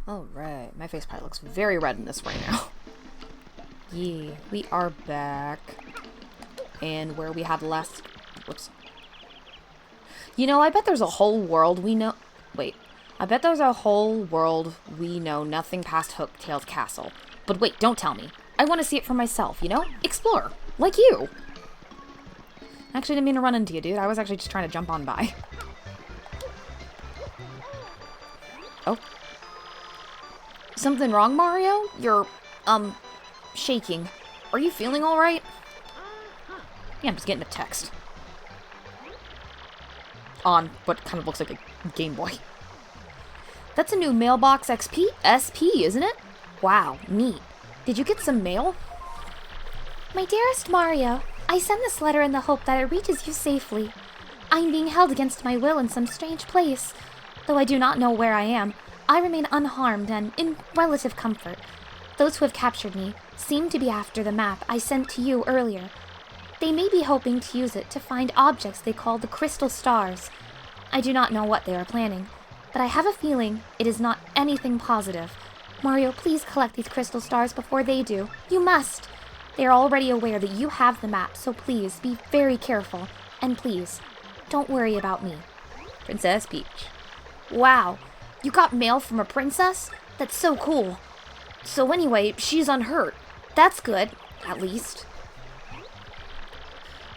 Alright, my face probably looks very red in this right now. Yeah, we are back. And where we had last... Whoops. You know, I bet there's a whole world we know... Wait. I bet there's a whole world we know nothing past Hooktail's castle. But wait, don't tell me. I want to see it for myself, you know? Explore. Like you. Actually, didn't mean to run into you, dude. I was actually just trying to jump on by. Oh. Something wrong, Mario? You're, shaking. Are you feeling alright? Yeah, I'm just getting a text. On what kind of looks like a Game Boy. That's a new Mailbox SP, isn't it? Wow, neat. Did you get some mail? My dearest Mario, I send this letter in the hope that it reaches you safely. I'm being held against my will in some strange place. Though I do not know where I am, I remain unharmed and in relative comfort. Those who have captured me seem to be after the map I sent to you earlier. They may be hoping to use it to find objects they call the crystal stars. I do not know what they are planning, but I have a feeling it is not anything positive. Mario, please collect these crystal stars before they do. You must! They are already aware that you have the map, so please be very careful. And please, don't worry about me. Princess Peach. Wow, you got mail from a princess? That's so cool. So anyway, she's unhurt. That's good, at least.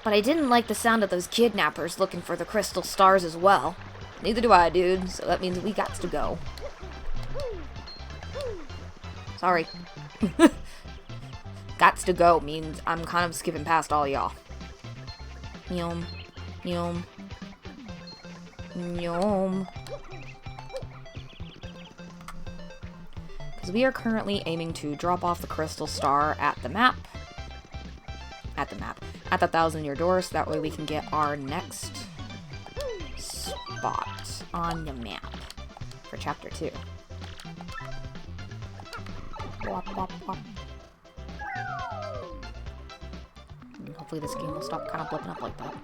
But I didn't like the sound of those kidnappers looking for the crystal stars as well. Neither do I, dude, so that means we got to go. Sorry. Gots to go means I'm kind of skipping past all y'all. Yum. Yum. Yum. Because we are currently aiming to drop off the crystal star at the map. At the 1,000-year door, so that way we can get our next spot on the map for chapter 2. Wop, wop, wop. And hopefully this game will stop kind of blipping up like that.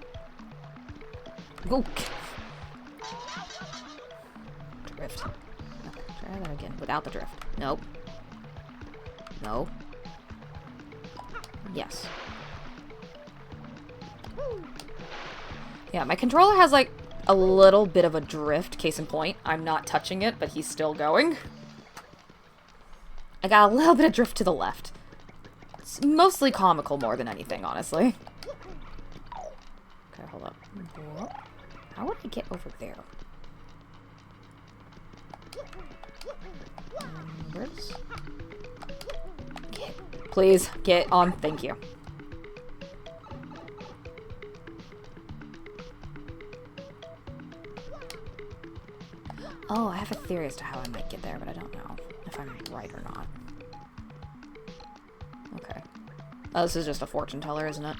Go! Drift. Okay, try that again without the drift. Nope. No. Yes. Yeah, my controller has, like, a little bit of a drift, case in point. I'm not touching it, but he's still going. I got a little bit of drift to the left. It's mostly comical more than anything, honestly. Okay, hold up. How would I get over there? Where's... Please, get on. Thank you. Oh, I have a theory as to how I might get there, but I don't know if I'm right or not. Okay. Oh, this is just a fortune teller, isn't it?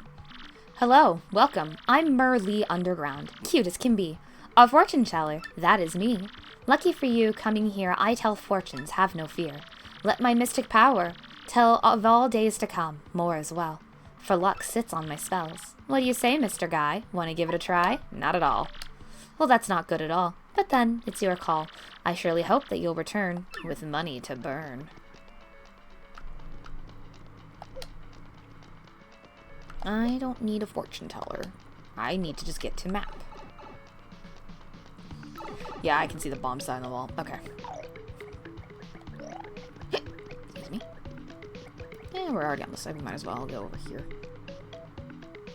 Hello, welcome. I'm Merlee Underground, cute as can be. A fortune teller, that is me. Lucky for you, coming here, I tell fortunes, have no fear. Let my mystic power tell of all days to come, more as well. For luck sits on my spells. What do you say, Mr. Guy? Want to give it a try? Not at all. Well, that's not good at all. But then, it's your call. I surely hope that you'll return with money to burn. I don't need a fortune teller. I need to just get to map. Yeah, I can see the bomb sign on the wall. Okay. Excuse me. Yeah, we're already on the side. We might as well go over here.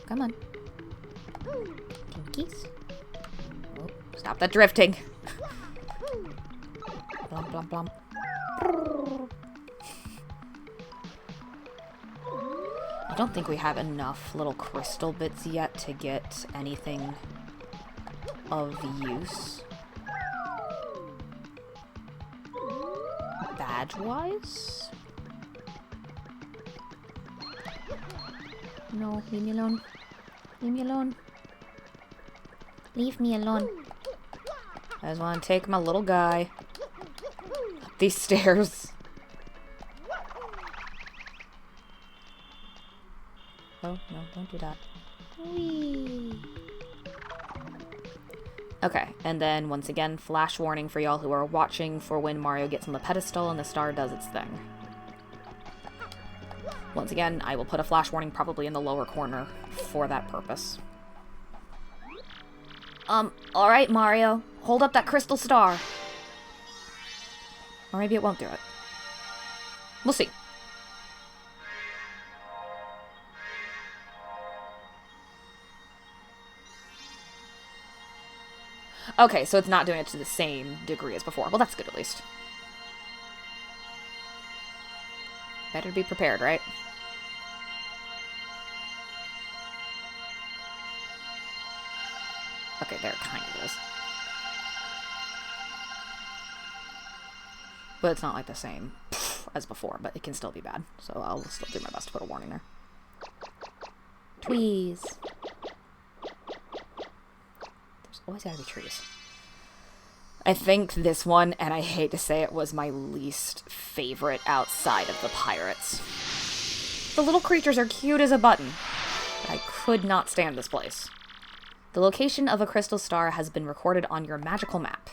Come on. Pinkies. Oh, stop that drifting. Blum, blum, blum. I don't think we have enough little crystal bits yet to get anything of use. Badge-wise? No, leave me alone. Leave me alone. Leave me alone. I just want to take my little guy up these stairs. Oh, no, don't do that. Whee! Okay, and then once again, flash warning for y'all who are watching for when Mario gets on the pedestal and the star does its thing. Once again, I will put a flash warning probably in the lower corner for that purpose. Alright, Mario. Hold up that crystal star. Or maybe it won't do it. We'll see. Okay, so it's not doing it to the same degree as before. Well, that's good at least. Better be prepared, right? Okay, there it kind of is. But it's not like the same as before, but it can still be bad. So I'll still do my best to put a warning there. Tweeze. There's always gotta be trees. I think this one, and I hate to say it, was my least favorite outside of the pirates. The little creatures are cute as a button, but I could not stand this place. The location of a crystal star has been recorded on your magical map.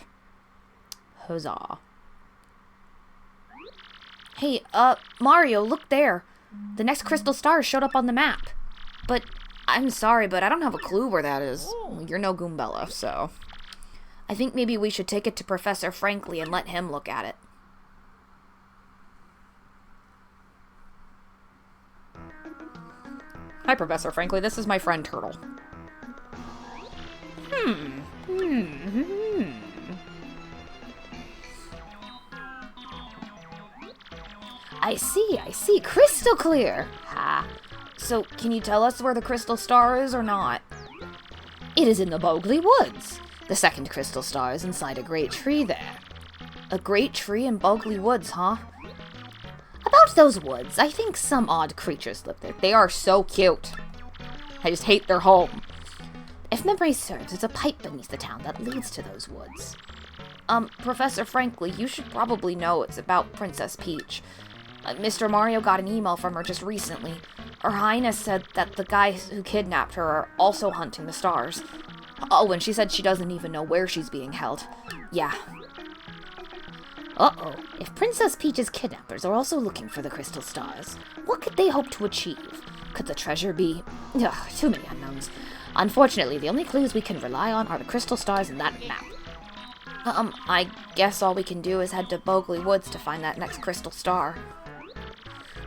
Huzzah. Hey, Mario, look there. The next crystal star showed up on the map. But, I'm sorry, but I don't have a clue where that is. You're no Goombella, so... I think maybe we should take it to Professor Franklin and let him look at it. Hi, Professor Franklin. This is my friend Turtle. I see. Crystal clear. Ha. So, can you tell us where the crystal star is or not? It is in the Boggley Woods. The second crystal star is inside a great tree there. A great tree in Boggley Woods, huh? About those woods, I think some odd creatures live there. They are so cute. I just hate their home. If memory serves, it's a pipe beneath the town that leads to those woods. Professor Franklin, you should probably know it's about Princess Peach. Mr. Mario got an email from her just recently. Her Highness said that the guys who kidnapped her are also hunting the stars. Oh, and she said she doesn't even know where she's being held. Yeah. Uh-oh. If Princess Peach's kidnappers are also looking for the crystal stars, what could they hope to achieve? Could the treasure be... Ugh, too many unknowns. Unfortunately, the only clues we can rely on are the crystal stars and that map. I guess all we can do is head to Boggley Woods to find that next crystal star.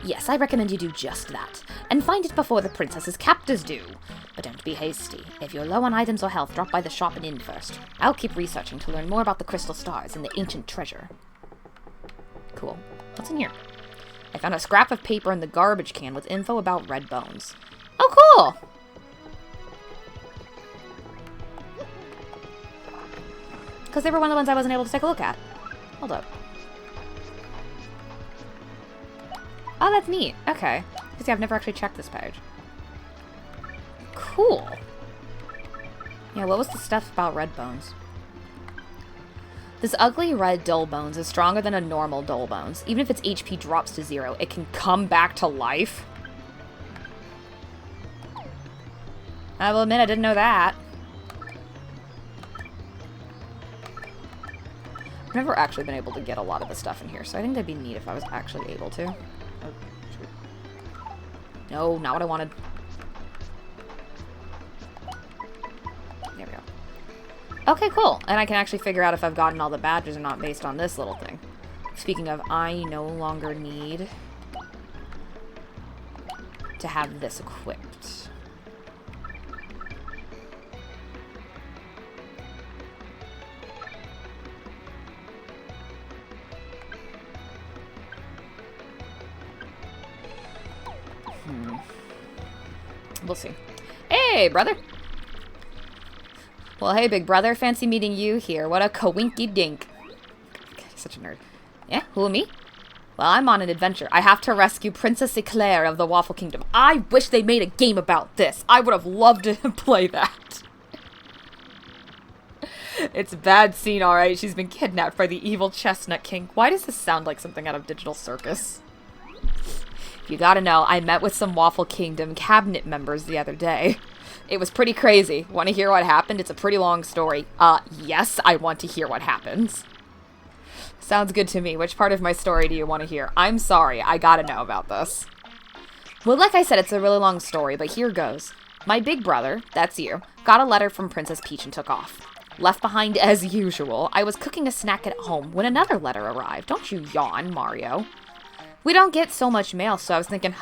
Yes, I recommend you do just that, and find it before the princess's captors do. But don't be hasty. If you're low on items or health, drop by the shop and inn first. I'll keep researching to learn more about the crystal stars and the ancient treasure. Cool. What's in here? I found a scrap of paper in the garbage can with info about red bones. Oh, cool! Because they were one of the ones I wasn't able to take a look at. Hold up. Oh, that's neat. Okay. Because yeah, I've never actually checked this page. Cool. Yeah, what was the stuff about red bones? This ugly red dull bones is stronger than a normal dull bones. Even if its HP drops to 0, it can come back to life. I will admit I didn't know that. I've never actually been able to get a lot of the stuff in here, so I think that'd be neat if I was actually able to. Oh, shoot. No, not what I wanted. There we go. Okay, cool. And I can actually figure out if I've gotten all the badges or not based on this little thing. Speaking of, I no longer need to have this equipped. We'll see. Hey, brother! Well, hey, big brother. Fancy meeting you here. What a coinky dink. Such a nerd. Yeah, who, me? Well, I'm on an adventure. I have to rescue Princess Eclair of the Waffle Kingdom. I wish they made a game about this. I would have loved to play that. It's a bad scene, alright. She's been kidnapped by the evil Chestnut King. Why does this sound like something out of Digital Circus? You gotta know, I met with some Waffle Kingdom cabinet members the other day. It was pretty crazy. Want to hear what happened? It's a pretty long story. Yes, I want to hear what happens. Sounds good to me. Which part of my story do you want to hear? I'm sorry, I gotta know about this. Well, like I said, it's a really long story, but here goes. My big brother, that's you, got a letter from Princess Peach and took off. Left behind as usual, I was cooking a snack at home when another letter arrived. Don't you yawn, Mario. We don't get so much mail, so I was thinking,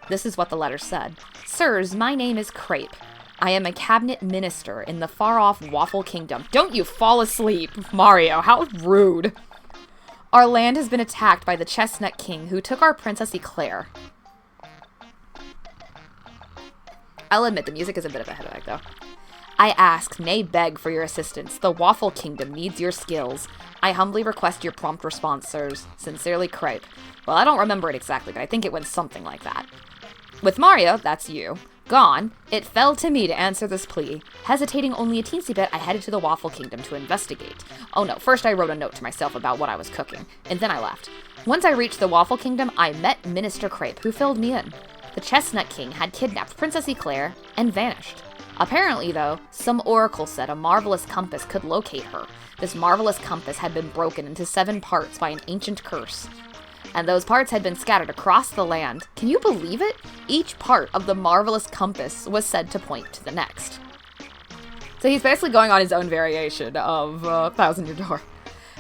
this is what the letter said. Sirs, my name is Crepe. I am a cabinet minister in the far-off Waffle Kingdom. Don't you fall asleep, Mario. How rude. Our land has been attacked by the Chestnut King, who took our Princess Eclair. I'll admit, the music is a bit of a headache, though. I ask, nay beg for your assistance. The Waffle Kingdom needs your skills. I humbly request your prompt response, sirs. Sincerely, Crepe. Well, I don't remember it exactly, but I think it went something like that. With Mario, that's you, gone, it fell to me to answer this plea. Hesitating only a teensy bit, I headed to the Waffle Kingdom to investigate. Oh no, first I wrote a note to myself about what I was cooking, and then I left. Once I reached the Waffle Kingdom, I met Minister Crepe, who filled me in. The Chestnut King had kidnapped Princess Eclair and vanished. Apparently, though, some oracle said a marvelous compass could locate her. This marvelous compass had been broken into 7 parts by an ancient curse. And those parts had been scattered across the land. Can you believe it? Each part of the marvelous compass was said to point to the next. So he's basically going on his own variation of Thousand Year Door.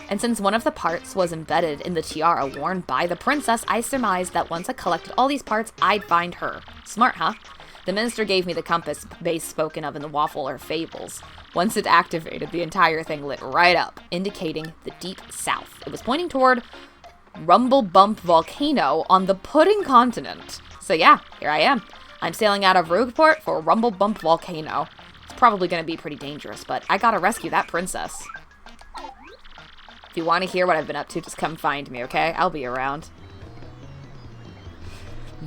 And since one of the parts was embedded in the tiara worn by the princess, I surmised that once I collected all these parts, I'd find her. Smart, huh? The minister gave me the compass base spoken of in the Waffle or Fables. Once it activated, the entire thing lit right up, indicating the deep south. It was pointing toward Rumble Bump Volcano on the Pudding Continent. So yeah, here I am. I'm sailing out of Rogueport for Rumble Bump Volcano. It's probably going to be pretty dangerous, but I gotta rescue that princess. If you want to hear what I've been up to, just come find me, okay? I'll be around.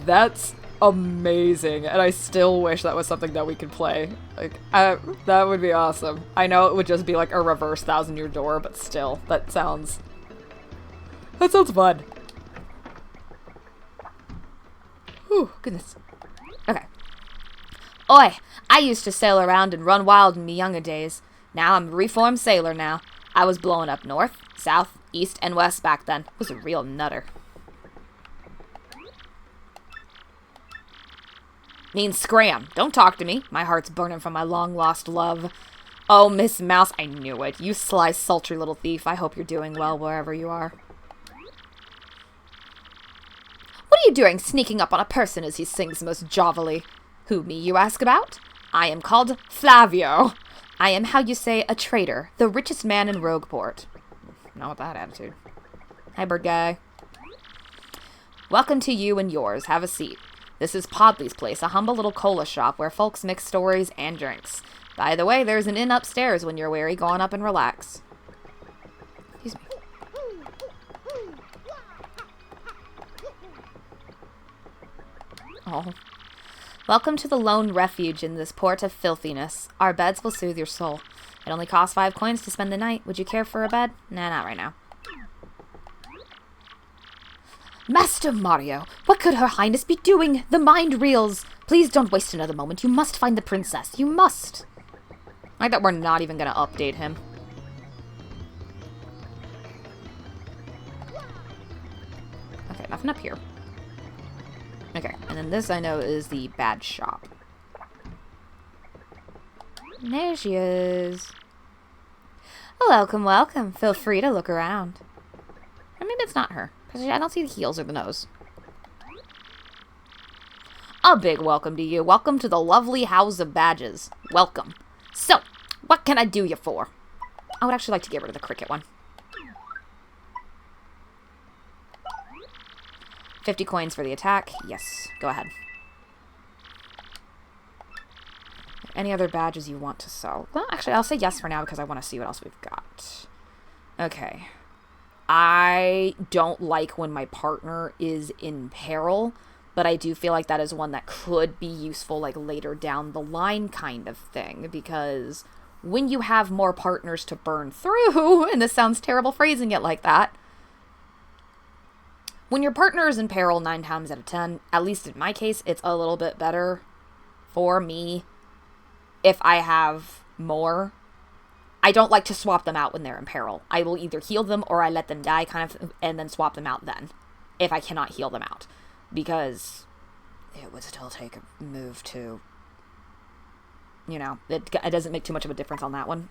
That's amazing, and I still wish that was something that we could play. Like, that would be awesome. I know it would just be like a reverse Thousand Year Door, but still, that sounds fun. Whew, goodness. Okay. Oi, I used to sail around and run wild in me younger days. Now I'm a reformed sailor now. I was blowing up north, south, east, and west back then. Was a real nutter. Mean scram. Don't talk to me. My heart's burning from my long-lost love. Oh, Miss Mouse, I knew it. You sly, sultry little thief. I hope you're doing well wherever you are. What are you doing sneaking up on a person as he sings most jovially? Who, me, you ask about? I am called Flavio. I am, how you say, a trader, the richest man in Rogueport. Not with that attitude. Hi, bird guy. Welcome to you and yours. Have a seat. This is Podley's place, a humble little cola shop where folks mix stories and drinks. By the way, there's an inn upstairs when you're weary. Go on up and relax. Excuse me. Oh. Welcome to the lone refuge in this port of filthiness. Our beds will soothe your soul. It only costs 5 coins to spend the night. Would you care for a bed? Nah, not right now. Master Mario, what could Her Highness be doing? The mind reels. Please don't waste another moment. You must find the princess. You must. I like that we're not even going to update him. Okay, nothing up here. Okay, and then this I know is the bad shop. There she is. Welcome, welcome. Feel free to look around. Or maybe it's not her, because I don't see the heels or the nose. A big welcome to you. Welcome to the lovely House of Badges. Welcome. So, what can I do you for? I would actually like to get rid of the cricket one. 50 coins for the attack. Yes, go ahead. Any other badges you want to sell? Well, actually, I'll say yes for now because I want to see what else we've got. Okay. I don't like when my partner is in peril, but I do feel like that is one that could be useful, like, later down the line kind of thing, because when you have more partners to burn through, and this sounds terrible phrasing it like that, when your partner is in peril 9 times out of 10, at least in my case, it's a little bit better for me if I have more, I don't like to swap them out when they're in peril. I will either heal them or I let them die and then swap them out then, if I cannot heal them out. Because it would still take a move to, you know, it doesn't make too much of a difference on that one.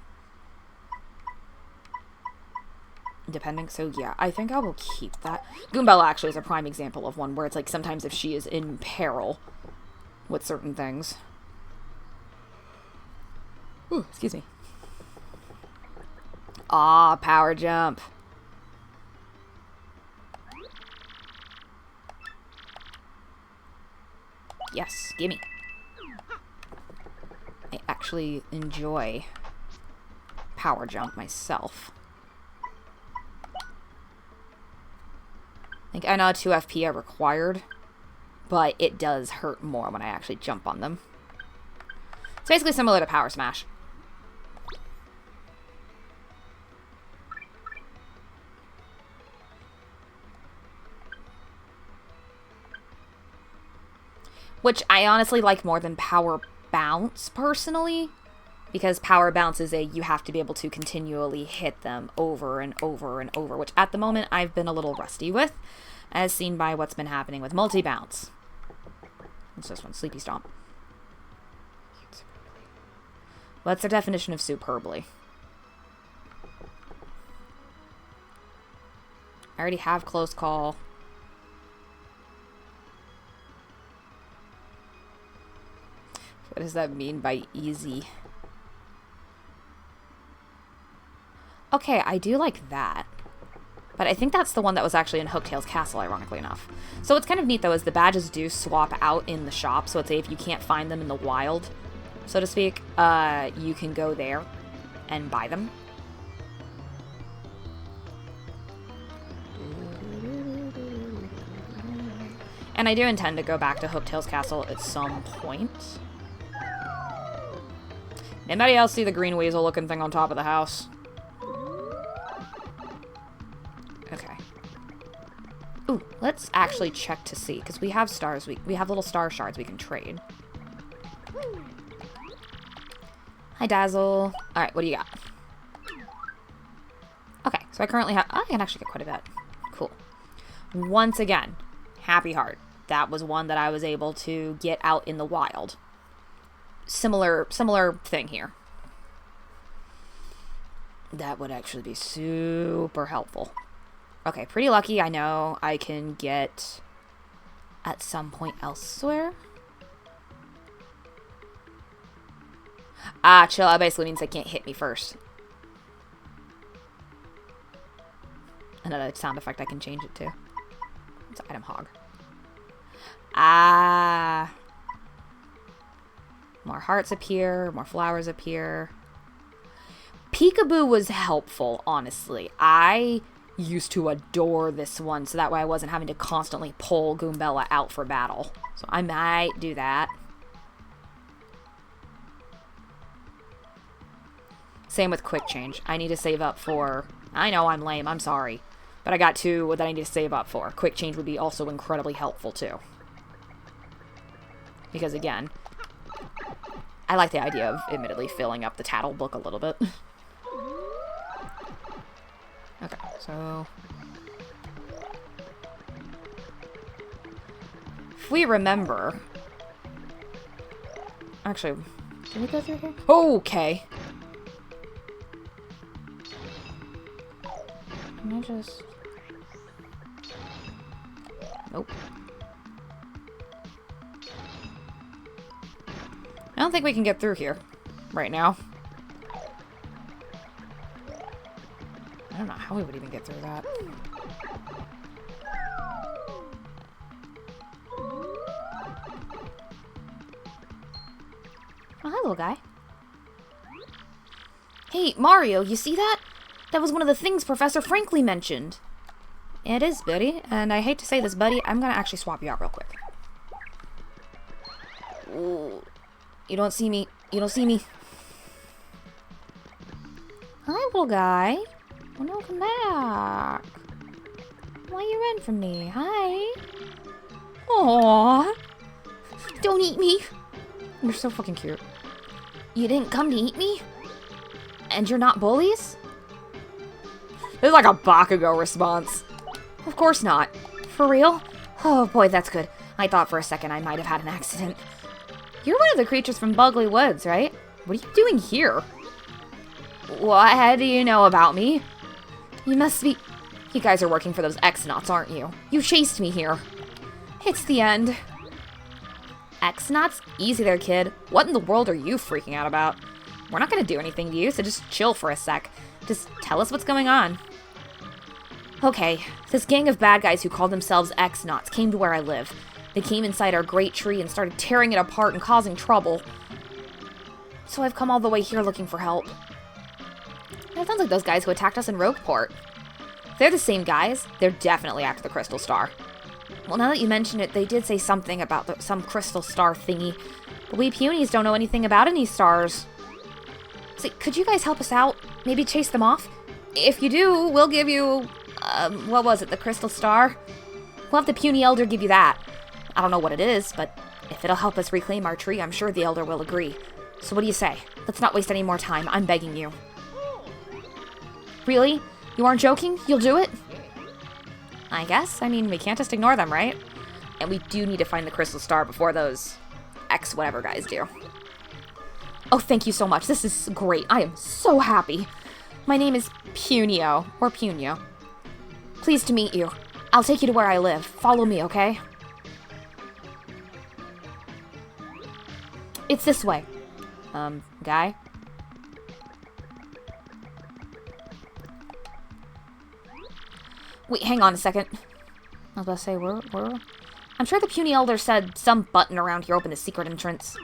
Depending, so yeah, I think I will keep that. Goombella actually is a prime example of one where it's like sometimes if she is in peril with certain things. Ooh, excuse me. Ah, power jump. Yes, gimme. I actually enjoy power jump myself. I know 2 FP are required, but it does hurt more when I actually jump on them. It's basically similar to Power Smash. Which I honestly like more than Power Bounce, personally. Because Power Bounce is you have to be able to continually hit them over and over and over, which at the moment I've been a little rusty with, as seen by what's been happening with multi-bounce. What's this one? Sleepy Stomp. What's the definition of superbly? I already have Close Call. What does that mean by easy? Okay, I do like that. But I think that's the one that was actually in Hooktail's castle, ironically enough. So what's kind of neat, though, is the badges do swap out in the shop. So let's say if you can't find them in the wild, so to speak, you can go there and buy them. And I do intend to go back to Hooktail's castle at some point. Anybody else see the green weasel looking thing on top of the house? Okay. Ooh, let's actually check to see, because we have stars. We have little star shards we can trade. Hi, Dazzle. Alright, what do you got? Okay, so I currently have... Oh, I can actually get quite a bit. Cool. Once again, Happy Heart. That was one that I was able to get out in the wild. Similar thing here. That would actually be super helpful. Okay, pretty lucky. I know I can get at some point elsewhere. Ah, chill. That basically means they can't hit me first. Another sound effect I can change it to. It's item hog. Ah. More hearts appear, more flowers appear. Peekaboo was helpful, honestly. I used to adore this one, so that way I wasn't having to constantly pull Goombella out for battle. So I might do that. Same with quick change. I need to save up for... I know I'm lame, I'm sorry. But I got 2 that I need to save up for. Quick change would be also incredibly helpful, too. Because, again, I like the idea of, admittedly, filling up the tattle book a little bit. Okay, so... if we remember... Actually, can we go through here? Okay! Can I just... Nope. I don't think we can get through here right now. I don't know how we would even get through that. Oh, hi, little guy. Hey, Mario, you see that? That was one of the things Professor Franklin mentioned. It is, buddy. And I hate to say this, buddy, I'm gonna actually swap you out real quick. Ooh. You don't see me. You don't see me. Hi, little guy. Oh, no, come back. Why you run from me? Hi. Aww. Don't eat me. You're so fucking cute. You didn't come to eat me? And you're not bullies? This is like a Bakugo response. Of course not. For real? Oh boy, that's good. I thought for a second I might have had an accident. You're one of the creatures from Boggley Woods, right? What are you doing here? What do you know about me? You must be... You guys are working for those X-Nauts, aren't you? You chased me here. It's the end. X-Nauts? Easy there, kid. What in the world are you freaking out about? We're not gonna do anything to you, so just chill for a sec. Just tell us what's going on. Okay, this gang of bad guys who call themselves X-Nauts came to where I live. They came inside our great tree and started tearing it apart and causing trouble. So I've come all the way here looking for help. That sounds like those guys who attacked us in Rogueport. If they're the same guys, they're definitely after the Crystal Star. Well, now that you mention it, they did say something about some Crystal Star thingy. But we Punies don't know anything about any stars. So, could you guys help us out? Maybe chase them off? If you do, we'll give you... what was it, the Crystal Star? We'll have the Puny Elder give you that. I don't know what it is, but if it'll help us reclaim our tree, I'm sure the Elder will agree. So what do you say? Let's not waste any more time. I'm begging you. Really? You aren't joking? You'll do it? I guess. I mean, we can't just ignore them, right? And we do need to find the Crystal Star before those X-whatever guys do. Oh, thank you so much. This is great. I am so happy. My name is Punio, or Punio. Pleased to meet you. I'll take you to where I live. Follow me, okay? It's this way. Guy? Wait, hang on a second. I was about to say, where? I'm sure the Puny Elder said some button around here opened the secret entrance.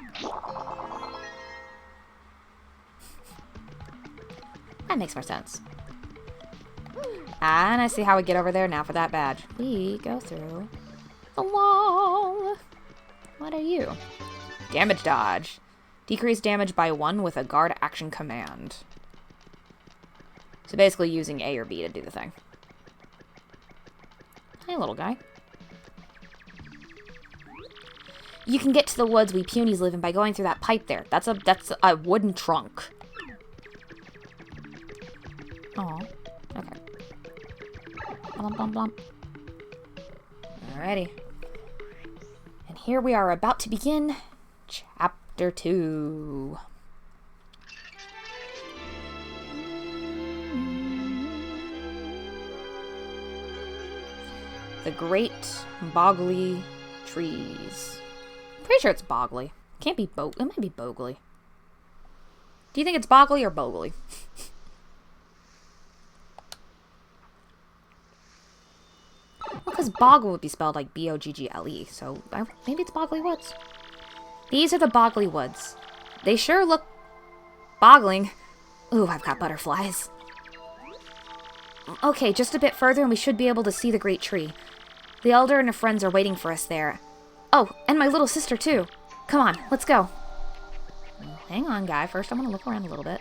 That makes more sense. And I see how we get over there now for that badge. We go through the wall. What are you? Damage dodge. Decrease damage by 1 with a guard action command. So basically using A or B to do the thing. Hey, little guy. You can get to the woods we Punies live in by going through that pipe there. That's a wooden trunk. Oh, okay. Blump, blump, blump. Alrighty. And here we are about to begin Chapter 2. The Great Boggley Trees. Pretty sure it's Boggley. Can't be it might be Boggley. Do you think it's Boggley or Boggley? Because Boggle would be spelled like B-O-G-G-L-E, so maybe it's Boggley Woods. These are the Boggley Woods. They sure look boggling. Ooh, I've got butterflies. Okay, just a bit further and we should be able to see the great tree. The Elder and her friends are waiting for us there. Oh, and my little sister too. Come on, let's go. Hang on, guy. First, I'm gonna look around a little bit.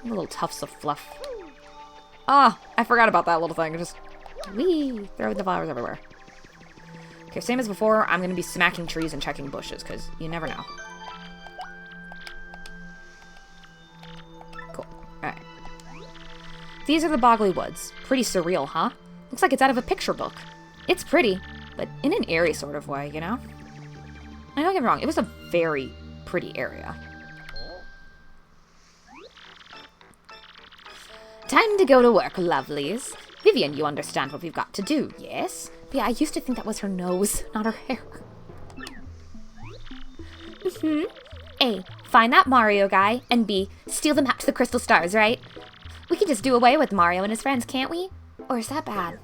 Little tufts of fluff. Ah, I forgot about that little thing. Just wee, throwing the flowers everywhere. Okay, same as before, I'm gonna be smacking trees and checking bushes, because you never know. Cool. Alright. These are the Boggley Woods. Pretty surreal, huh? Looks like it's out of a picture book. It's pretty, but in an airy sort of way, you know? I don't get me wrong, it was a very pretty area. Time to go to work, lovelies. Vivian, you understand what we've got to do, yes? But yeah, I used to think that was her nose, not her hair. A, find that Mario guy, and B, steal the map to the Crystal Stars, right? We can just do away with Mario and his friends, can't we? Or is that bad?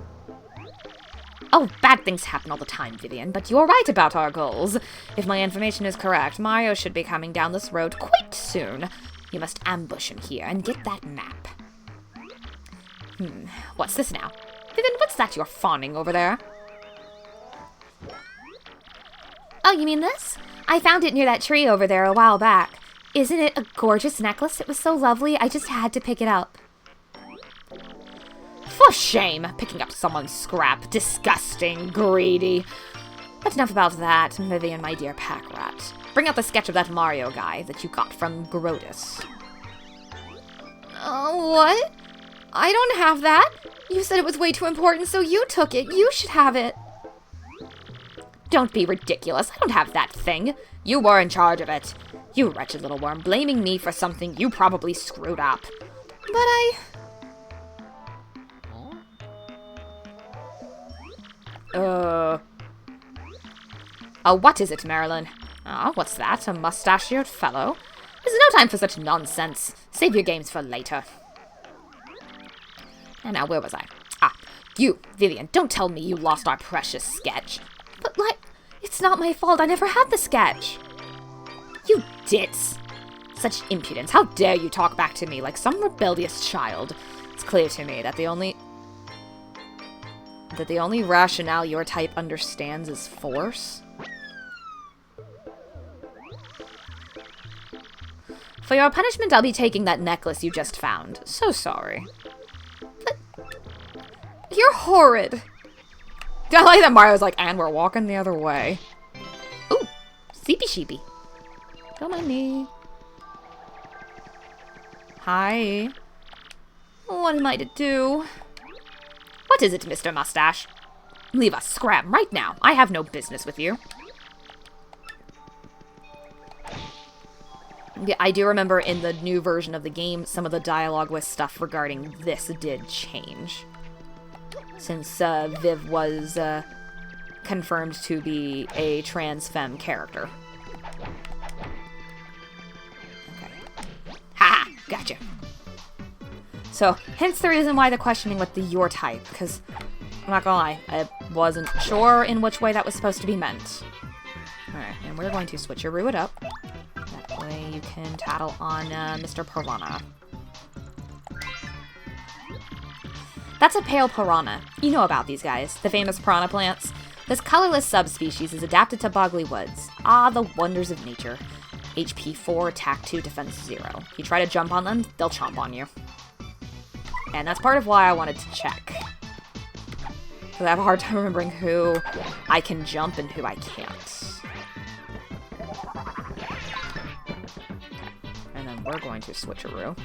Oh, bad things happen all the time, Vivian, but you're right about our goals. If my information is correct, Mario should be coming down this road quite soon. You must ambush him here and get that map. What's this now? Vivian, what's that you're fawning over there? Oh, you mean this? I found it near that tree over there a while back. Isn't it a gorgeous necklace? It was so lovely, I just had to pick it up. For shame, picking up someone's scrap. Disgusting, greedy. But enough about that, Vivian, my dear pack rat. Bring out the sketch of that Mario guy that you got from Grodus. What? I don't have that. You said it was way too important, so you took it. You should have it. Don't be ridiculous. I don't have that thing. You were in charge of it. You wretched little worm, blaming me for something you probably screwed up. But what is it, Marilyn? What's that? A mustachioed fellow? There's no time for such nonsense. Save your games for later. And now, where was I? You, Vivian, don't tell me you lost our precious sketch. But, it's not my fault. I never had the sketch. You ditz. Such impudence. How dare you talk back to me like some rebellious child. It's clear to me that the only rationale your type understands is force. For your punishment, I'll be taking that necklace you just found. So sorry. But you're horrid. I like that Mario's like, and we're walking the other way. Ooh, sleepy sheepy. Don't mind me. Hi. What am I to do? What is it, Mr. Mustache? Leave us, scram, right now. I have no business with you. Yeah, I do remember in the new version of the game, some of the dialogue with stuff regarding this did change. Since Viv was confirmed to be a trans femme character. Okay. Haha, gotcha. So, hence the reason why the questioning with the your type, because I'm not gonna lie, I wasn't sure in which way that was supposed to be meant. Alright, and we're going to switcheroo it up. That way you can tattle on Mr. Piranha. That's a pale piranha. You know about these guys, the famous piranha plants. This colorless subspecies is adapted to Boggley Woods. Ah, the wonders of nature. HP 4, attack 2, defense 0. You try to jump on them, they'll chomp on you. And that's part of why I wanted to check. Because I have a hard time remembering who I can jump and who I can't. Okay. And then we're going to switcheroo.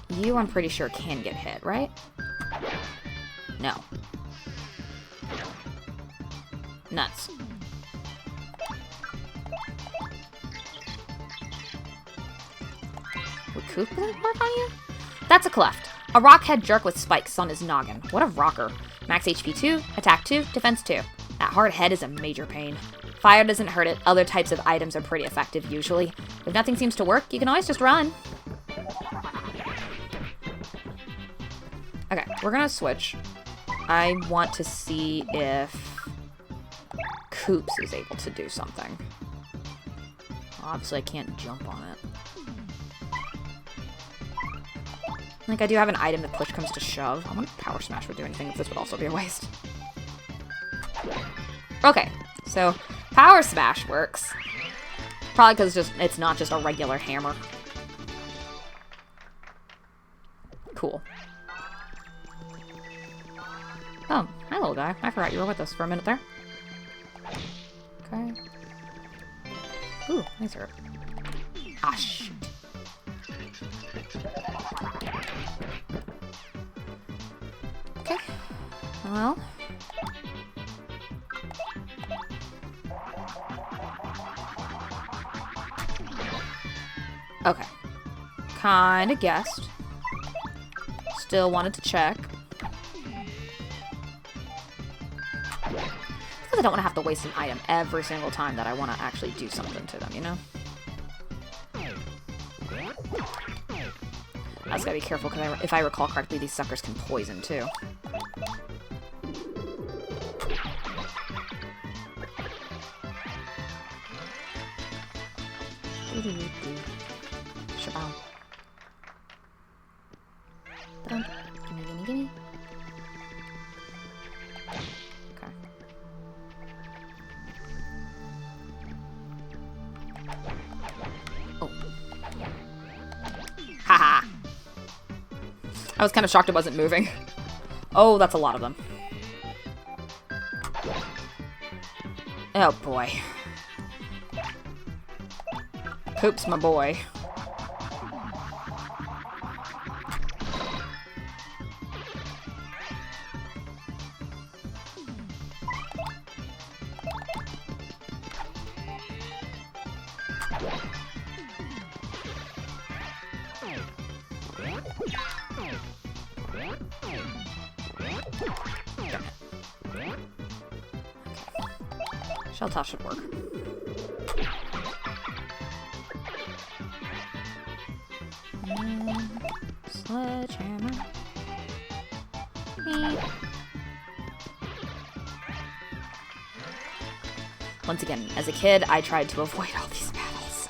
You, I'm pretty sure, can get hit, right? No. Nuts. Would Koopa work on you? That's a cleft. A rockhead jerk with spikes on his noggin. What a rocker. Max HP 2, attack 2, defense 2. That hard head is a major pain. Fire doesn't hurt it. Other types of items are pretty effective usually. If nothing seems to work, you can always just run. Okay, we're gonna switch. I want to see if Koops is able to do something. Obviously, I can't jump on it. Like, I do have an item that push comes to shove. I wonder if Power Smash would do anything, if this would also be a waste. Okay, so Power Smash works. Probably because it's not just a regular hammer. Cool. Oh, hi little guy. I forgot you were with us for a minute there. Okay. Ooh, nice herb. Ah, shoot. Okay. Well. Okay. Kinda guessed. Still wanted to check. Because I don't want to have to waste an item every single time that I want to actually do something to them, you know? I just gotta be careful, because if I recall correctly, these suckers can poison, too. Shabow. Gimme, gimme, gimme. Okay. Oh. Haha! I was kind of shocked it wasn't moving. Oh, that's a lot of them. Oh boy. Poop's my boy. Shell toss should work. Sledgehammer. Me. Once again, as a kid, I tried to avoid all these battles.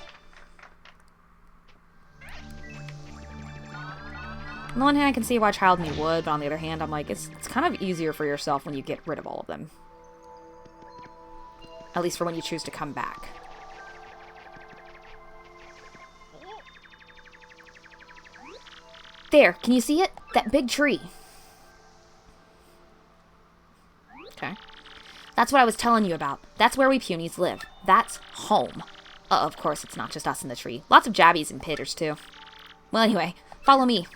On the one hand, I can see why a child me would, but on the other hand, I'm like, it's kind of easier for yourself when you get rid of all of them. At least for when you choose to come back. There, can you see it? That big tree. Okay. That's what I was telling you about. That's where we Punies live. That's home. Of course, it's not just us in the tree. Lots of jabbies and pitters, too. Well, anyway, follow me.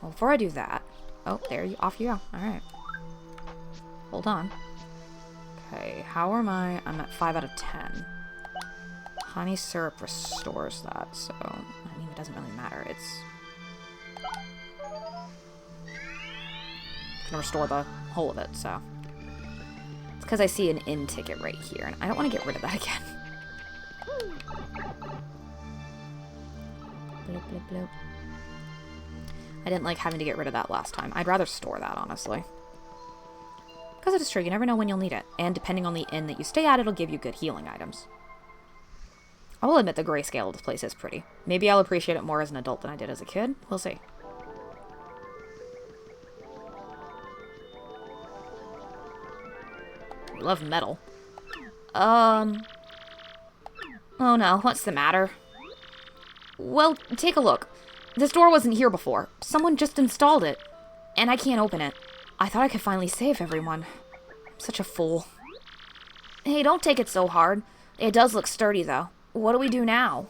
Well, before I do that... Oh, there you... Off you go. Alright. Hold on. Okay, how am I? I'm at 5 out of 10. Honey syrup restores that, so... I mean, it doesn't really matter. It's... gonna restore the whole of it, so... It's because I see an in ticket right here, and I don't want to get rid of that again. Bloop, bloop, bloop. I didn't like having to get rid of that last time. I'd rather store that, honestly. Because it is true, you never know when you'll need it. And depending on the inn that you stay at, it'll give you good healing items. I will admit the grayscale of this place is pretty. Maybe I'll appreciate it more as an adult than I did as a kid. We'll see. I love metal. Oh no, what's the matter? Well, take a look. This door wasn't here before. Someone just installed it. And I can't open it. I thought I could finally save everyone. I'm such a fool. Hey, don't take it so hard. It does look sturdy, though. What do we do now?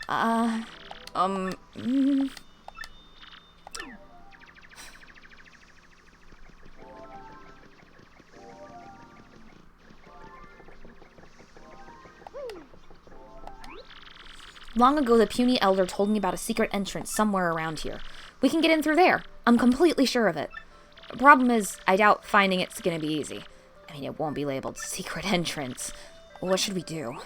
Long ago, the puny elder told me about a secret entrance somewhere around here. We can get in through there. I'm completely sure of it. The problem is, I doubt finding it's gonna be easy. I mean, it won't be labeled secret entrance. What should we do?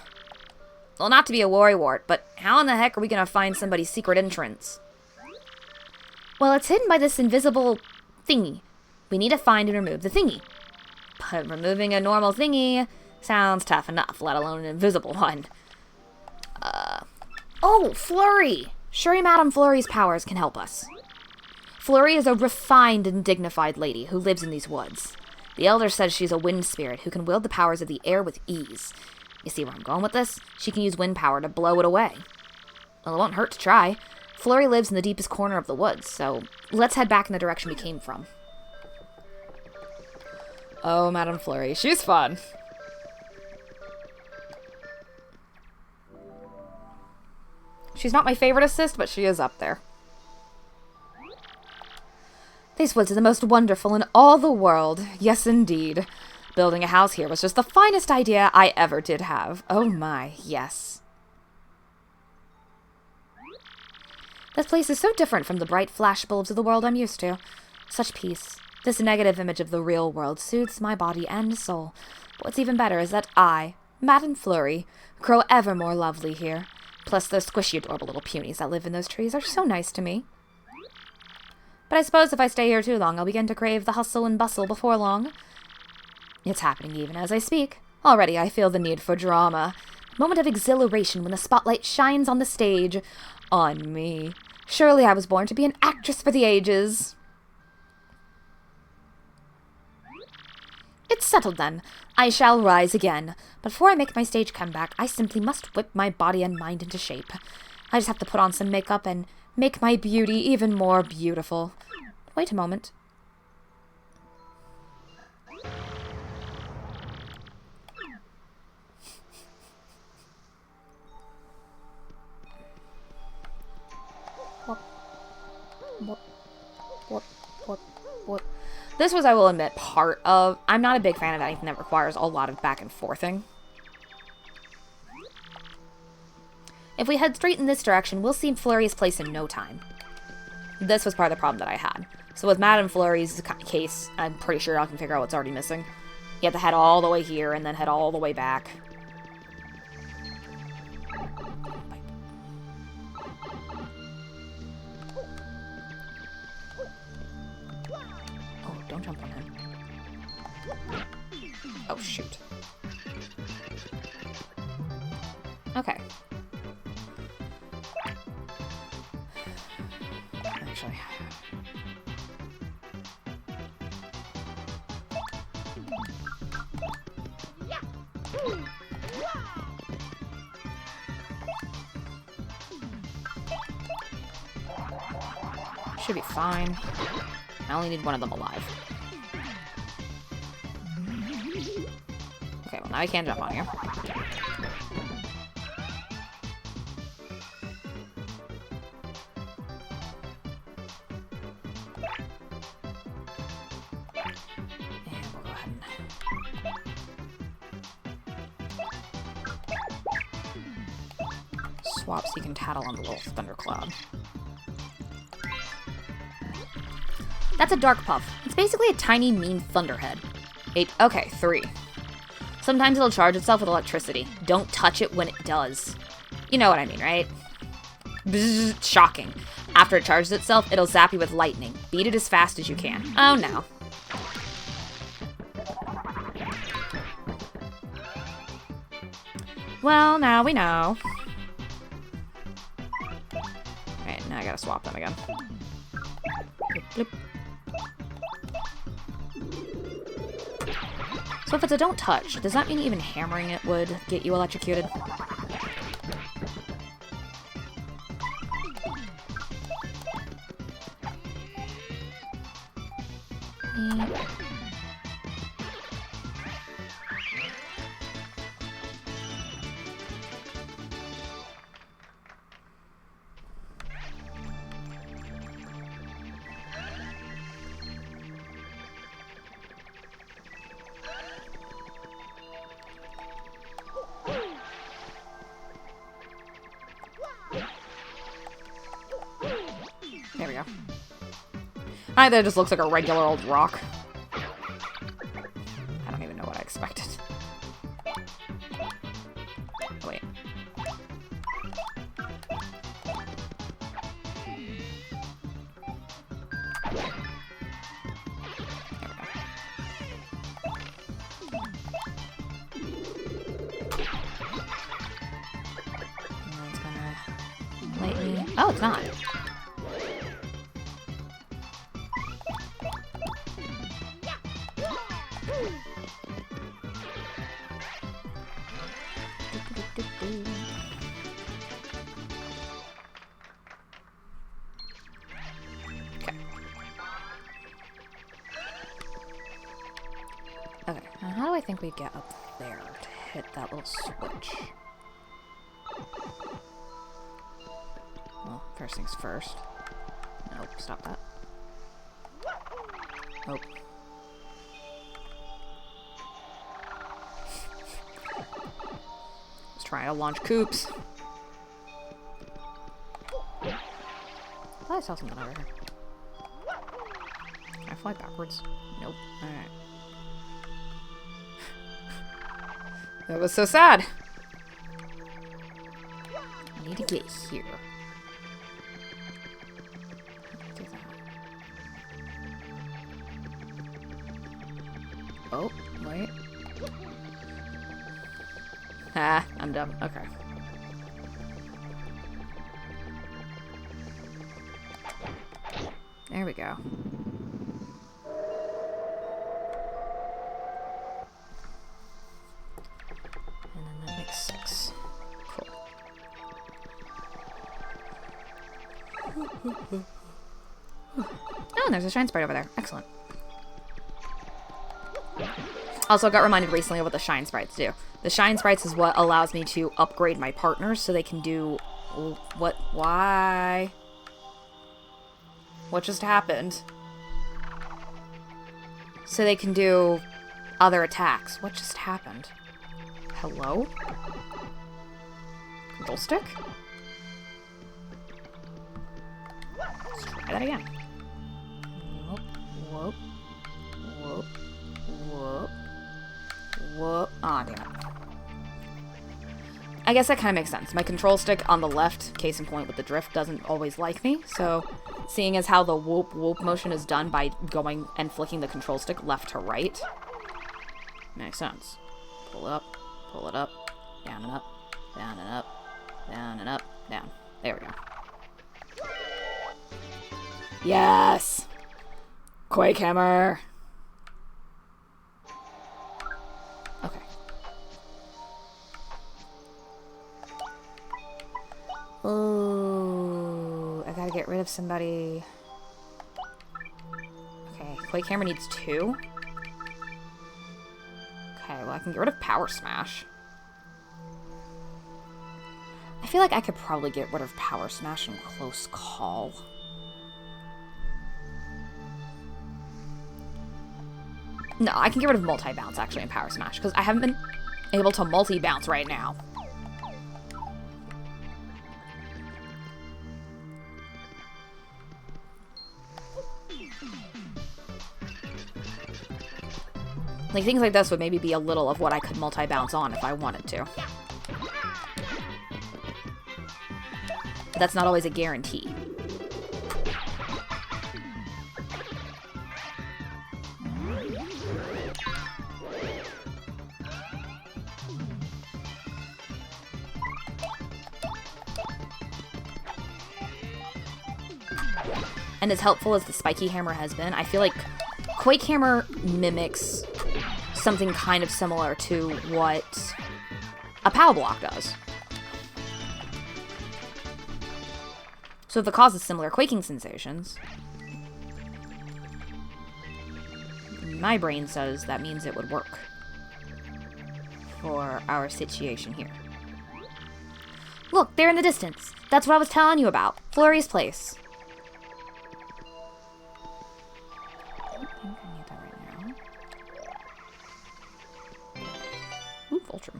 Well, not to be a worrywart, but how in the heck are we gonna find somebody's secret entrance? Well, it's hidden by this invisible thingy. We need to find and remove the thingy. But removing a normal thingy sounds tough enough, let alone an invisible one. Oh, Flurrie! Surely Madame Flurrie's powers can help us. Flurrie is a refined and dignified lady who lives in these woods. The elder says she's a wind spirit who can wield the powers of the air with ease. You see where I'm going with this? She can use wind power to blow it away. Well, it won't hurt to try. Flurrie lives in the deepest corner of the woods, so let's head back in the direction we came from. Oh, Madame Flurrie. She's fun. She's not my favorite assist, but she is up there. These woods are the most wonderful in all the world. Yes, indeed. Building a house here was just the finest idea I ever did have. Oh my, yes. This place is so different from the bright flash bulbs of the world I'm used to. Such peace. This negative image of the real world soothes my body and soul. But what's even better is that I, Madame Flurrie, grow ever more lovely here. Plus those squishy, adorable little punies that live in those trees are so nice to me. But I suppose if I stay here too long, I'll begin to crave the hustle and bustle before long. It's happening even as I speak. Already I feel the need for drama. Moment of exhilaration when the spotlight shines on the stage. On me. Surely I was born to be an actress for the ages. It's settled then. I shall rise again. But before I make my stage comeback, I simply must whip my body and mind into shape. I just have to put on some makeup and make my beauty even more beautiful. Wait a moment. What? What? What? What? This was, I will admit, part of... I'm not a big fan of anything that requires a lot of back and forthing. If we head straight in this direction, we'll see Flurrie's place in no time. This was part of the problem that I had. So with Madame Flurrie's case, I'm pretty sure I can figure out what's already missing. You have to head all the way here and then head all the way back. Oh, don't jump on him. Oh, shoot. Okay. Actually... should be fine. I only need one of them alive. Okay, well now I can't jump on you. And we'll go ahead and swap so you can tattle on the little thundercloud. That's a dark puff. It's basically a tiny, mean thunderhead. Okay, 3. Sometimes it'll charge itself with electricity. Don't touch it when it does. You know what I mean, right? Bzzz, shocking. After it charges itself, it'll zap you with lightning. Beat it as fast as you can. Oh no. Well, now we know. Alright, now I gotta swap them again. Blip, blip. So if it's a don't touch, does that mean even hammering it would get you electrocuted? There we go. Either just looks like a regular old rock. I don't even know what I expected. Oh, wait. Lightning. Oh, it's not. Okay, now how do I think we get up there to hit that little switch? Well, first things first. Nope, stop that. Oh. Let's try to launch coops. I thought I saw something over here. Can I fly backwards? Nope. Alright. That was so sad. I need to get here. Do that. Oh, wait. Ah, I'm dumb. Okay. There we go. Oh, and there's a shine sprite over there. Excellent. Also, got reminded recently of what the shine sprites do. The shine sprites is what allows me to upgrade my partners so they can do... What? Why? What just happened? So they can do other attacks. What just happened? Hello? Control stick? Let's try that again. Whoop, whoop, whoop, whoop, whoop. Aw, damn it. I guess that kind of makes sense. My control stick on the left, case in point with the drift, doesn't always like me, so seeing as how the whoop whoop motion is done by going and flicking the control stick left to right, makes sense. Pull it up, down and up, down and up, down and up, down. There we go. Yes! Quake Hammer! Okay. Ooh, I gotta get rid of somebody. Okay, Quake Hammer needs 2. Okay, well I can get rid of Power Smash. I feel like I could probably get rid of Power Smash in close call. No, I can get rid of multi-bounce actually in Power Smash, because I haven't been able to multi-bounce right now. Like, things like this would maybe be a little of what I could multi-bounce on if I wanted to. But that's not always a guarantee. And as helpful as the spiky hammer has been, I feel like Quake Hammer mimics something kind of similar to what a POW block does. So if it causes similar quaking sensations, my brain says that means it would work for our situation here. Look, there in the distance. That's what I was telling you about. Flurrie's place. I don't think I need that right now. Ooh, Voltrum.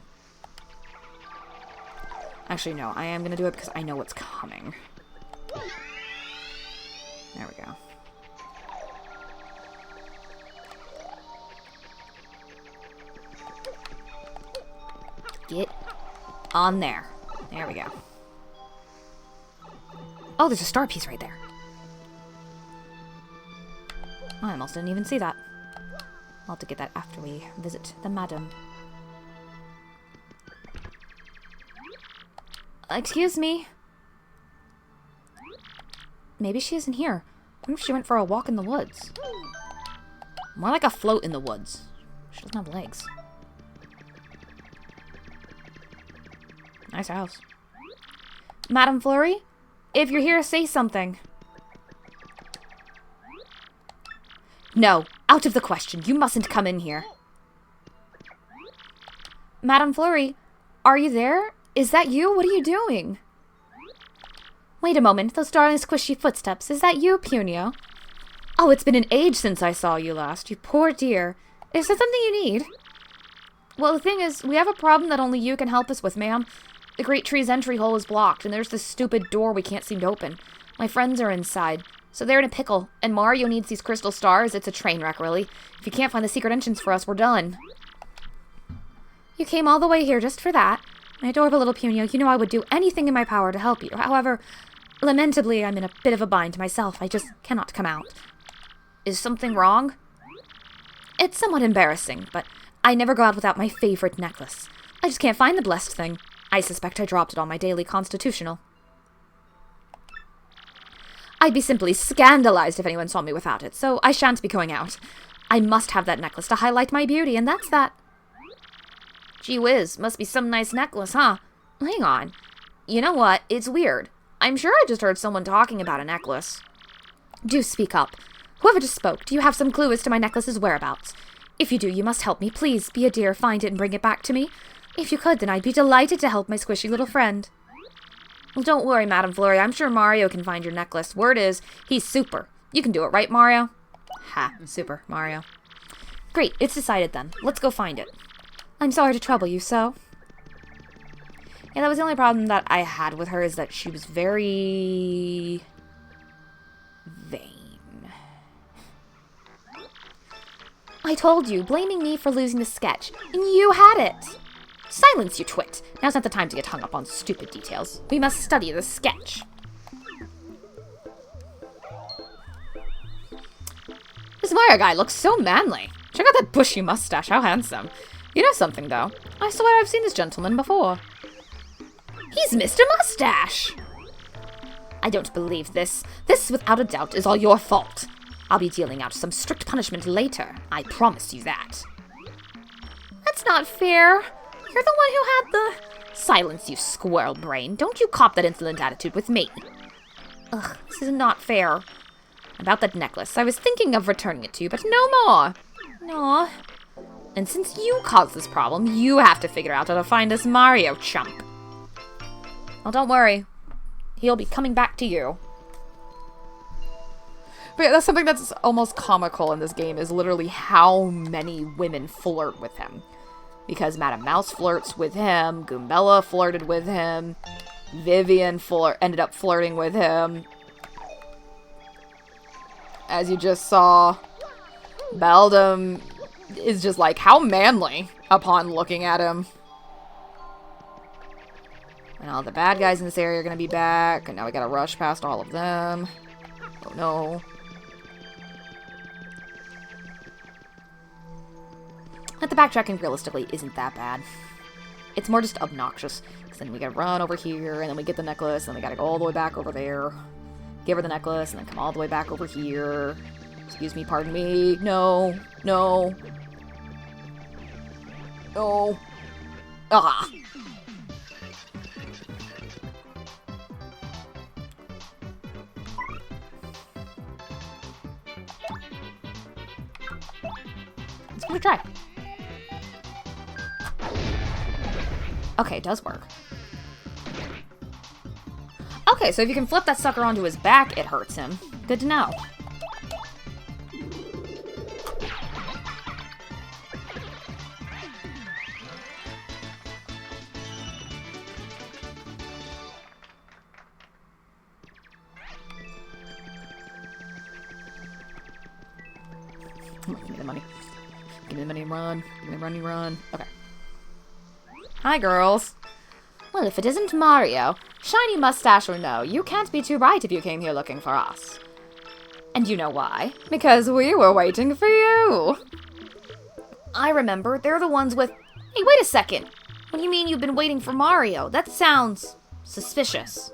Actually, no. I am going to do it because I know what's coming. There we go. Get on there. There we go. Oh, there's a star piece right there. I almost didn't even see that. I'll have to get that after we visit the Madame. Excuse me. Maybe she isn't here. I wonder if she went for a walk in the woods. More like a float in the woods. She doesn't have legs. Nice house. Madame Flurrie? If you're here, say something. No, out of the question. You mustn't come in here. Madame Flurrie, are you there? Is that you? What are you doing? Wait a moment, those darling squishy footsteps. Is that you, Punio? Oh, it's been an age since I saw you last, you poor dear. Is there something you need? Well, the thing is, we have a problem that only you can help us with, ma'am. The Great Tree's entry hole is blocked, and there's this stupid door we can't seem to open. My friends are inside, so they're in a pickle, and Mario needs these crystal stars. It's a train wreck, really. If you can't find the secret entrance for us, we're done. You came all the way here just for that? My adorable little Punio, you know I would do anything in my power to help you. However, lamentably, I'm in a bit of a bind myself. I just cannot come out. Is something wrong? It's somewhat embarrassing, but I never go out without my favorite necklace. I just can't find the blessed thing. I suspect I dropped it on my daily constitutional. I'd be simply scandalized if anyone saw me without it, so I shan't be going out. I must have that necklace to highlight my beauty, and that's that. Gee whiz, must be some nice necklace, huh? Hang on. You know what? It's weird. I'm sure I just heard someone talking about a necklace. Do speak up. Whoever just spoke, do you have some clue as to my necklace's whereabouts? If you do, you must help me. Please, be a dear, find it and bring it back to me. If you could, then I'd be delighted to help my squishy little friend. Well, don't worry, Madame Flurrie. I'm sure Mario can find your necklace. Word is, he's super. You can do it, right, Mario? Ha, super, Mario. Great, it's decided then. Let's go find it. I'm sorry to trouble you so. Yeah, that was the only problem that I had with her, is that she was very vain. I told you, blaming me for losing the sketch, and you had it. Silence, you twit. Now's not the time to get hung up on stupid details. We must study the sketch. This Mario guy looks so manly. Check out that bushy mustache, how handsome. You know something, though? I swear I've seen this gentleman before. He's Mr. Mustache! I don't believe this. This, without a doubt, is all your fault. I'll be dealing out some strict punishment later. I promise you that. That's not fair. You're the one who had the... Silence, you squirrel brain. Don't you cop that insolent attitude with me. Ugh, this is not fair. About that necklace, I was thinking of returning it to you, but no more. Aw. And since you caused this problem, you have to figure out how to find this Mario chump. Well, don't worry. He'll be coming back to you. But yeah, that's something that's almost comical in this game, is literally how many women flirt with him. Because Madame Mouse flirts with him, Goombella flirted with him, Vivian ended up flirting with him. As you just saw, Beldum is just like, how manly upon looking at him. And all the bad guys in this area are going to be back, and now we gotta rush past all of them. Oh no. But the backtracking realistically isn't that bad. It's more just obnoxious. Because then we gotta run over here, and then we get the necklace, and then we gotta go all the way back over there. Give her the necklace, and then come all the way back over here. Excuse me, pardon me. No. No. No. Ah. Let's give it a try. Okay, it does work. Okay, so if you can flip that sucker onto his back, it hurts him. Good to know. Give me the money. Give me the money and run. Give me the money and run. Okay. Hi, girls. Well, if it isn't Mario, shiny mustache or no, you can't be too bright if you came here looking for us. And you know why? Because we were waiting for you. I remember. They're the ones with... Hey, wait a second. What do you mean you've been waiting for Mario? That sounds suspicious.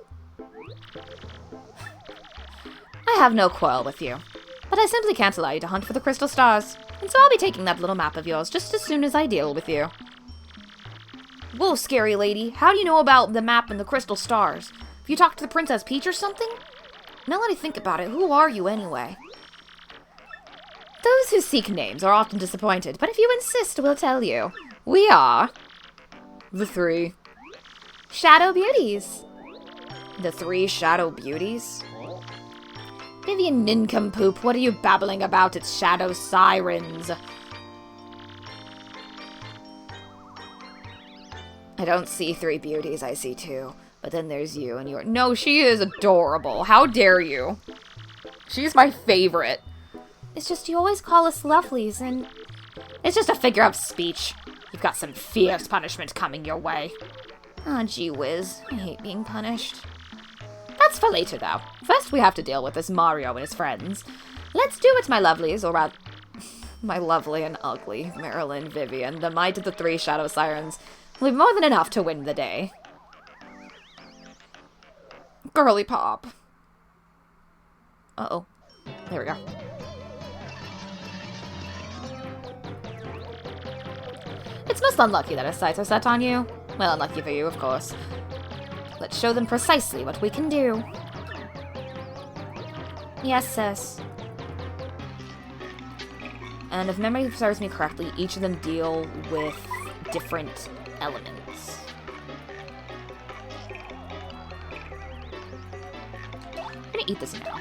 I have no quarrel with you, but I simply can't allow you to hunt for the crystal stars. And so I'll be taking that little map of yours just as soon as I deal with you. Whoa, scary lady. How do you know about the map and the crystal stars? Have you talked to the Princess Peach or something? Now that I think about it, who are you anyway? Those who seek names are often disappointed, but if you insist, we'll tell you. We are... the three... Shadow Beauties. The three Shadow Beauties? Vivian Nincompoop, what are you babbling about? It's Shadow Sirens. I don't see three beauties, I see two. But then there's you and you're... No, she is adorable. How dare you? She's my favorite. It's just you always call us lovelies and... It's just a figure of speech. You've got some fierce punishment coming your way. Ah, gee whiz. I hate being punished. That's for later, though. First, we have to deal with this Mario and his friends. Let's do it, my lovelies, or rather... my lovely and ugly Marilyn Vivian. The might of the three Shadow Sirens will be more than enough to win the day. Girly pop. Uh-oh. There we go. It's most unlucky that our sights are set on you. Well, unlucky for you, of course. Let's show them precisely what we can do. Yes, sis. And if memory serves me correctly, each of them deal with different elements. I'm gonna eat this now.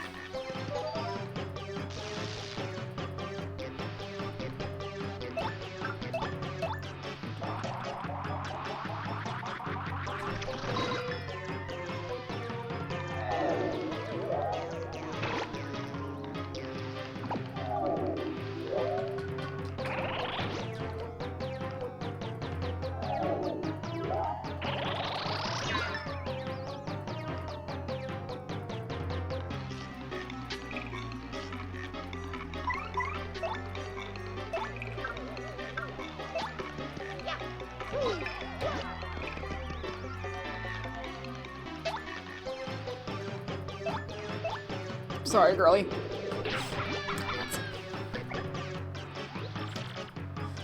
Sorry, girly.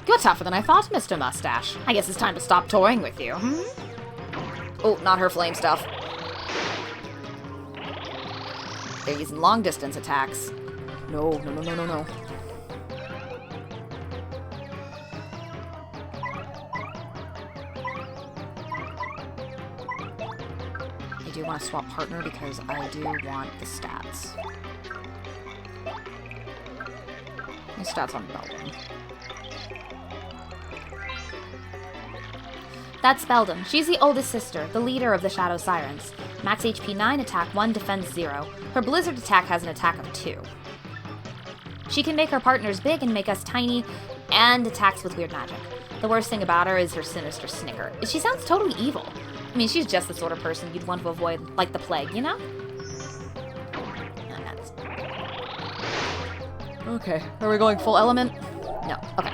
You're tougher than I thought, Mr. Mustache. I guess it's time to stop toying with you, hmm? Oh, not her flame stuff. They're using long-distance attacks. No, no, no, no, no, no. I do want to swap partner because I do want the stats. My stats on Beldum. That's Beldum. She's the oldest sister, the leader of the Shadow Sirens. Max HP 9, attack 1, defense 0. Her blizzard attack has an attack of 2. She can make her partners big and make us tiny, and attacks with weird magic. The worst thing about her is her sinister snicker. She sounds totally evil. I mean, she's just the sort of person you'd want to avoid like the plague, you know? Okay, are we going full element? No, okay.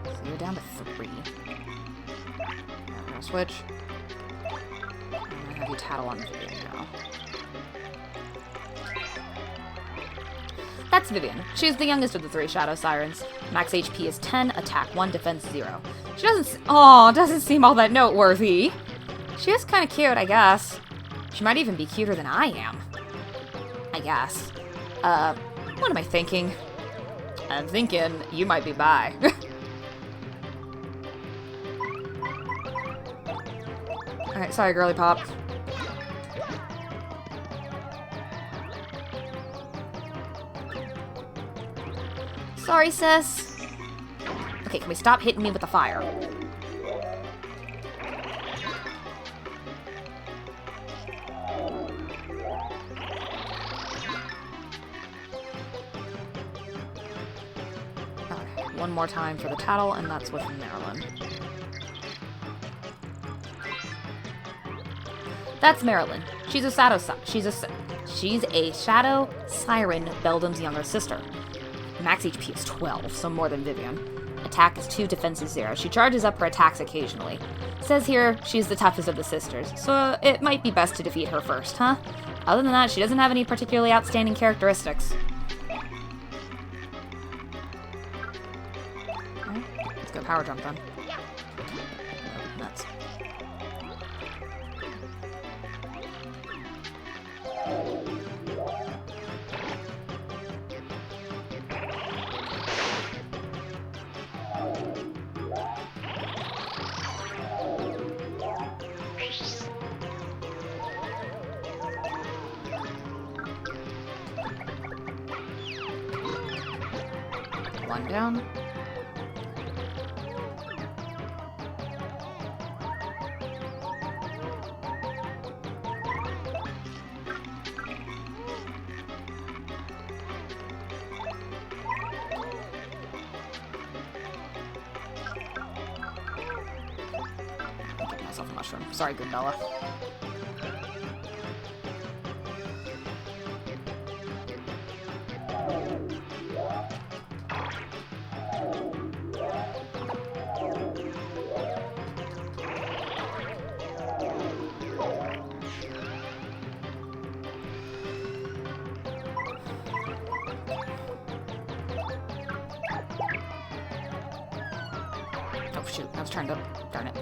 So you're down to 3. We're gonna switch. I'm gonna have you tattle on Vivian now. That's Vivian. She's the youngest of the 3 Shadow Sirens. Max HP is 10, attack 1, defense 0. She doesn't seem all that noteworthy. She is kind of cute, I guess. She might even be cuter than I am. I guess. What am I thinking? I'm thinking you might be bi. Alright, sorry, girly pop. Sorry, sis. Okay, can we stop hitting me with the fire? Okay, one more time for the tattle, and that's with Marilyn. That's Marilyn. She's a Shadow Siren, Beldum's younger sister. Max HP is 12, so more than Vivian. Attack is 2, defense is 0. She charges up her attacks occasionally. Says here she's the toughest of the sisters, so it might be best to defeat her first, huh? Other than that, she doesn't have any particularly outstanding characteristics. Alright, let's go power jump then. Oh, nuts. One down. Give myself a mushroom. Sorry, Gundala. Oh shoot, I was trying to... darn it.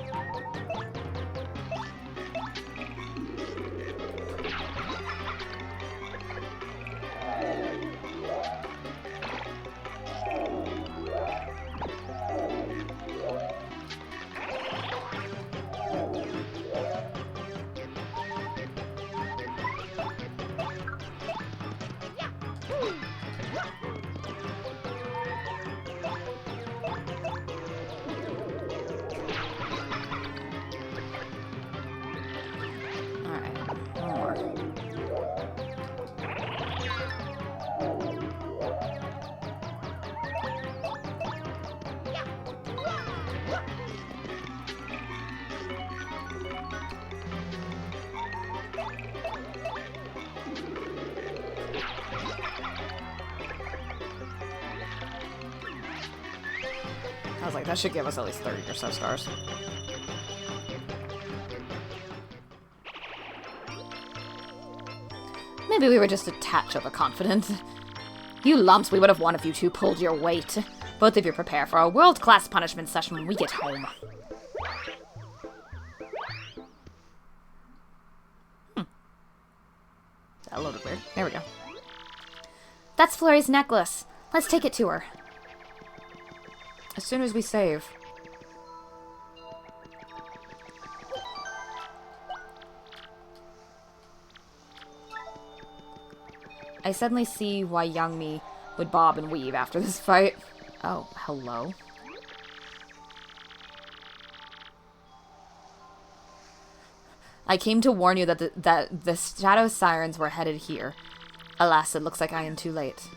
I was like, that should give us at least 30 or so stars. Maybe we were just a touch overconfident. You lumps, we would have won if you two pulled your weight. Both of you prepare for a world-class punishment session when we get home. That loaded weird. There we go. That's Flurrie's necklace. Let's take it to her. As soon as we save. I suddenly see why young me would bob and weave after this fight. Oh, hello. I came to warn you that the Shadow Sirens were headed here. Alas, it looks like I am too late.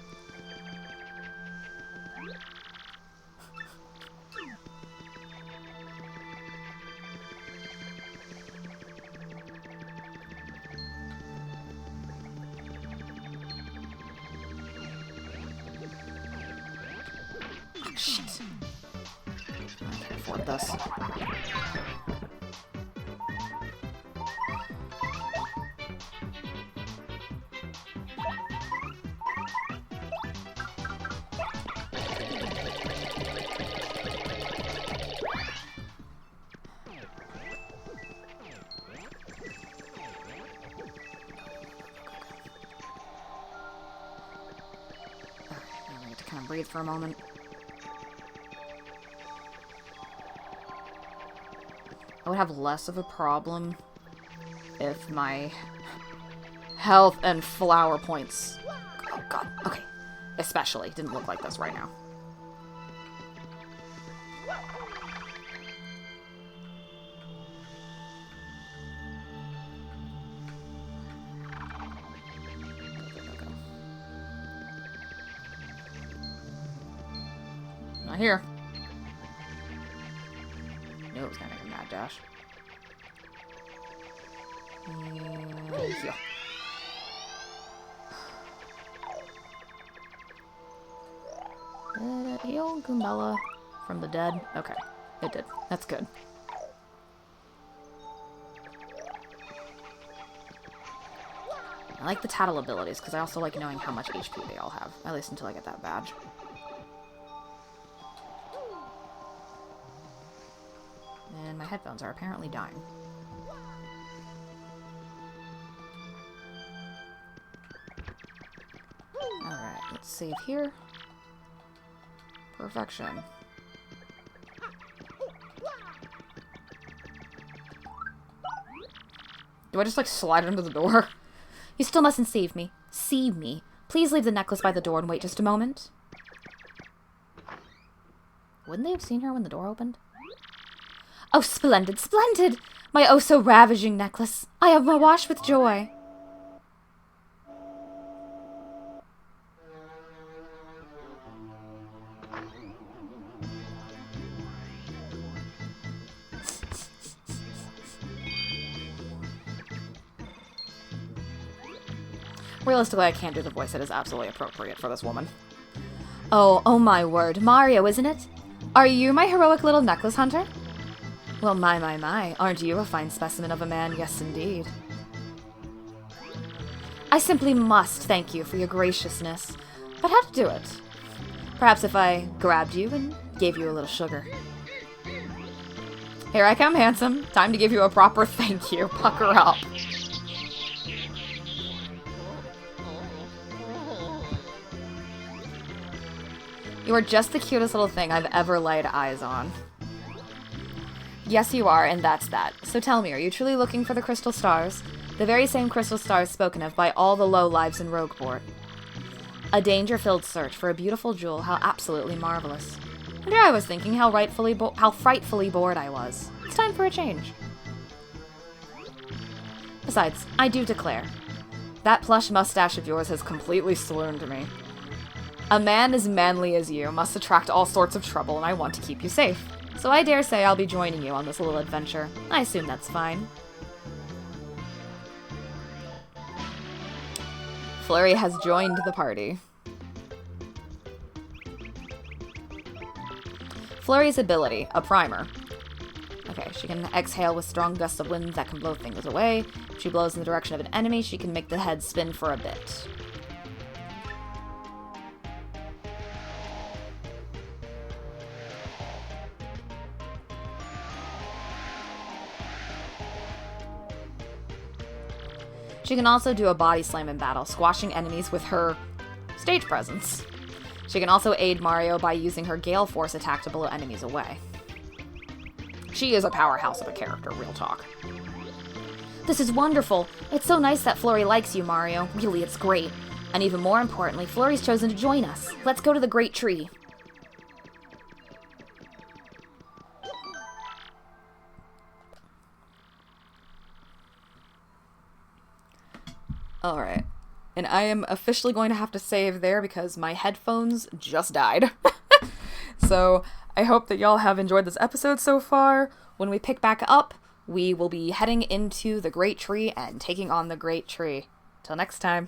Shit. I can't afford this. I need to kind of breathe for a moment. I would have less of a problem if my health and flower points... Oh god, okay. Especially didn't look like this right now. Not here. Knew it was gonna make a mad dash. And heal. Heal Goombella from the dead. Okay, it did. That's good. I like the tattle abilities because I also like knowing how much HP they all have, at least until I get that badge. And my headphones are apparently dying. Alright, let's save here. Perfection. Do I just, like, slide under the door? You still mustn't save me. See me. Please leave the necklace by the door and wait just a moment. Wouldn't they have seen her when the door opened? Oh, splendid, splendid! My oh so ravishing necklace. I am awash with joy. Realistically, I can't do the voice that is absolutely appropriate for this woman. Oh my word. Mario, isn't it? Are you my heroic little necklace hunter? Well, my, aren't you a fine specimen of a man? Yes, indeed. I simply must thank you for your graciousness. But how to do it? Perhaps if I grabbed you and gave you a little sugar. Here I come, handsome. Time to give you a proper thank you. Pucker up. You are just the cutest little thing I've ever laid eyes on. Yes, you are, and that's that. So tell me, are you truly looking for the crystal stars? The very same crystal stars spoken of by all the lowlives in Rogueport. A danger-filled search for a beautiful jewel, how absolutely marvelous. And here I was thinking how frightfully bored I was. It's time for a change. Besides, I do declare, that plush mustache of yours has completely swooned me. A man as manly as you must attract all sorts of trouble, and I want to keep you safe. So I dare say I'll be joining you on this little adventure. I assume that's fine. Flurrie has joined the party. Flurrie's ability, a primer. Okay, she can exhale with strong gusts of wind that can blow things away. If she blows in the direction of an enemy, she can make the head spin for a bit. She can also do a body slam in battle, squashing enemies with her stage presence. She can also aid Mario by using her Gale Force attack to blow enemies away. She is a powerhouse of a character, real talk. This is wonderful. It's so nice that Flurrie likes you, Mario. Really, it's great. And even more importantly, Flurrie's chosen to join us. Let's go to the Great Tree. Alright. And I am officially going to have to save there because my headphones just died. So, I hope that y'all have enjoyed this episode so far. When we pick back up, we will be heading into the Great Tree and taking on the Great Tree. Till next time.